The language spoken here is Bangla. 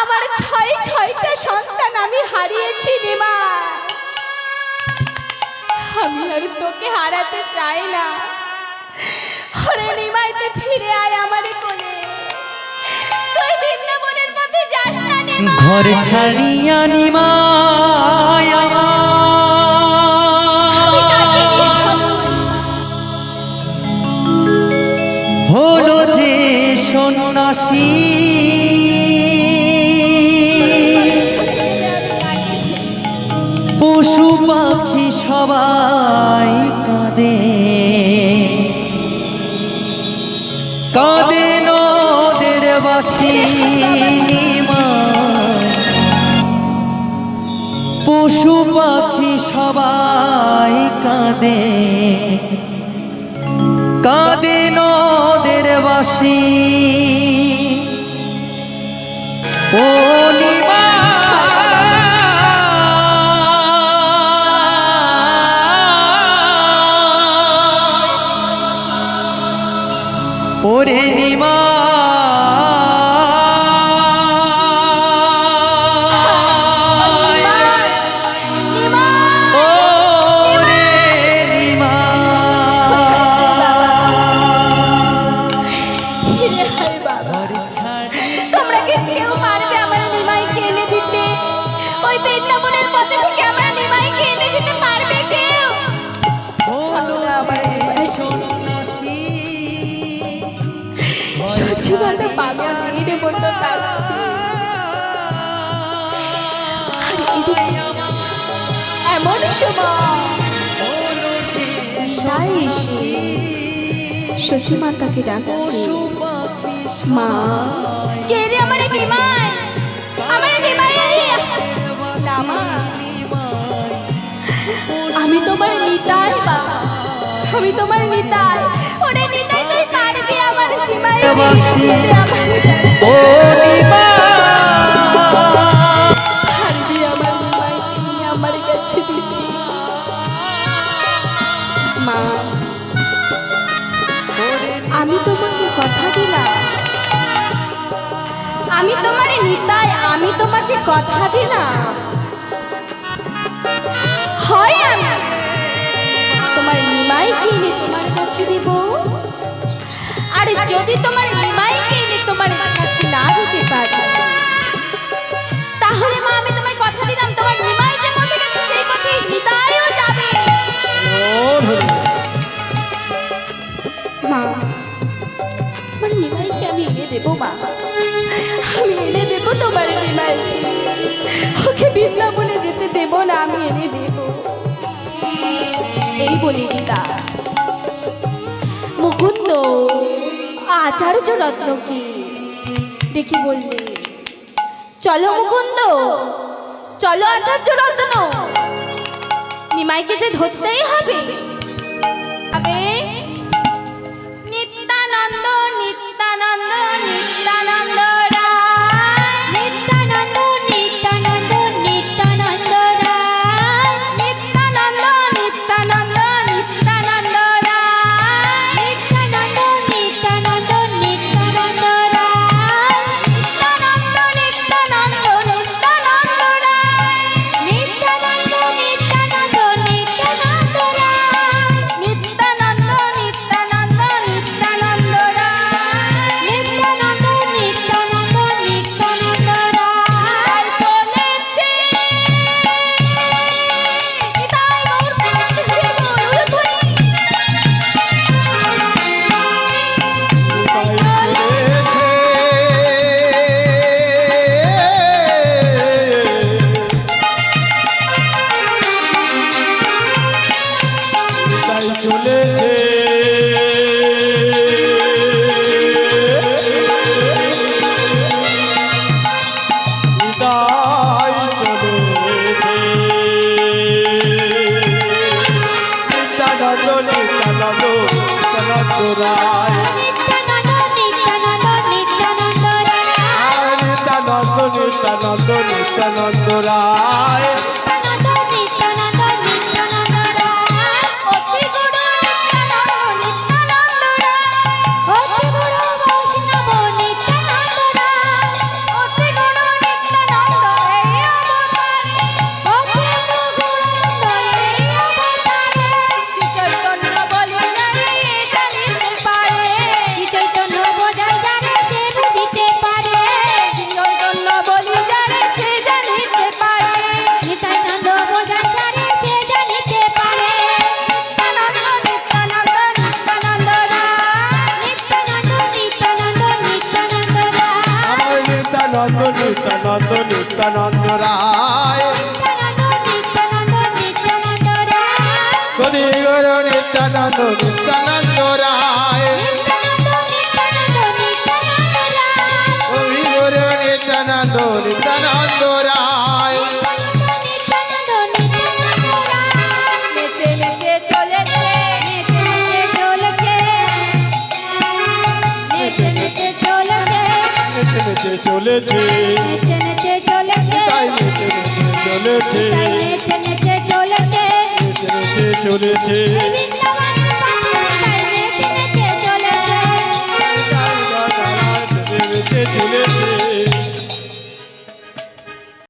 আমার ছয়টা সন্তান আমি হারিয়েছি নিমাই। আমি আর তোকে হারাতে চাই না। ওরে নিমাই, তুই ফিরে আয় আমার কোলে। তুই বৃন্দাবনের পথে যাস না নিমাই। ঘর ছাড়িয়া নিমাই হলো যে সন্ন্যাসী, পশু পাখি সবাই কাঁদে, কাঁদে নদের বাসী নিমাই, পশু পাখি সবাই কাঁদে, কাঁদে নদের বাসী। ও নিমাই, ওরে নিমাই, এমন সময় সচি মাতাকে ডাকছে, মা কে রে? আমার নিমাই, আমার নিমাই রে। না মা, আমি তোমার নিতাই বাবা, আমি তোমার নিতাই। ওরে নিতাই, তুই পারবি আমার নিমাই। ও নিমাই, পারবি আমার নিমাই নিয়ে আমার কাছে দিতে। মা, আমি তোমাকে কথা দিলাম, আমি তোমার নিতাই, আমি তোমাকে কথা দিলাম, হয় আমি তোমার নিমাইকে এনে তোমার কাছে দেব। আর যদি তোমার নিমাইকে এনে তোমার কাছে না দিতে পারি, তাহলে মা আমি তোমায় কথা দিলাম, তোমার নিমাই যে পথে গেছে সেই পথেই নিতাইও যাবে। মা, আমার নিমাইকে আমি এনে দেবো মা, আমি এনে দেবো তোমার নিমাই। ওকে বৃন্দাবনে যেতে দেবো না, আমি এনে দেব। এই বলি নিতা মুকুন্দ আচার্য রত্নকে ডেকে বললে, চলো মুকুন্দ, চলো আচার্য রত্ন, নিমাইকে যে ধরতেই হবে। নিত্যানন্দ নিত্যানন্দ নিত্যানন্দ রায়, নিত্যানন্দ নিত্যানন্দ নিত্যানন্দ রায়, নিত্যানন্দ নিত্যানন্দ নিত্যানন্দ রায়, নিত্যানন্দ নিত্যানন্দ নিত্যানন্দ রায়, নিত্যানন্দ নিত্যানন্দ নিত্যানন্দ রায়, নিত্যানন্দ নিত্যানন্দ নিত্যানন্দ রায়, নিত্যানন্দ নিত্যানন্দ নিত্যানন্দ রায়, নিত্যানন্দ নিত্যানন্দ নিত্যানন্দ রায়। চলেছে নিতাই গৌর প্রেমানন্দে উলুধ্বনি। নিতাই চলেছে, নিতাই চলেছে, নিতাই চলেছে, নিত্যানন্দ নিত্যানন্দ নিত্যানন্দ রায়, নিত্যানন্দ নিত্যানন্দ নিত্যানন্দ রায়, নিত্যানন্দ নিত্যানন্দ নিত্যানন্দ রায়, নিত্যানন্দ নিত্যানন্দ নিত্যানন্দ রায়, অতি গুরু নিত্যানন্দ নিত্যানন্দ রায়, অতি গুরু বৈষ্ণব নিত্যানন্দ রায়, অতি গুরু নিত্যানন্দ নিত্যানন্দ নিত্যানন্দ রায় কলি গুরু নিত্যানন্দ নিত্যানন্দ রায় কলি গুরু নিত্যানন্দ নিত্যানন্দ রায় নেচে নেচে চলেছে নেচে নেচে চলেছে নেচে নেচে চলেছে নেচে নেচে চলেছে তাই নেচে নেচে চলেছে নেচে নেচে চলেছে নেচে নেচে চলেছে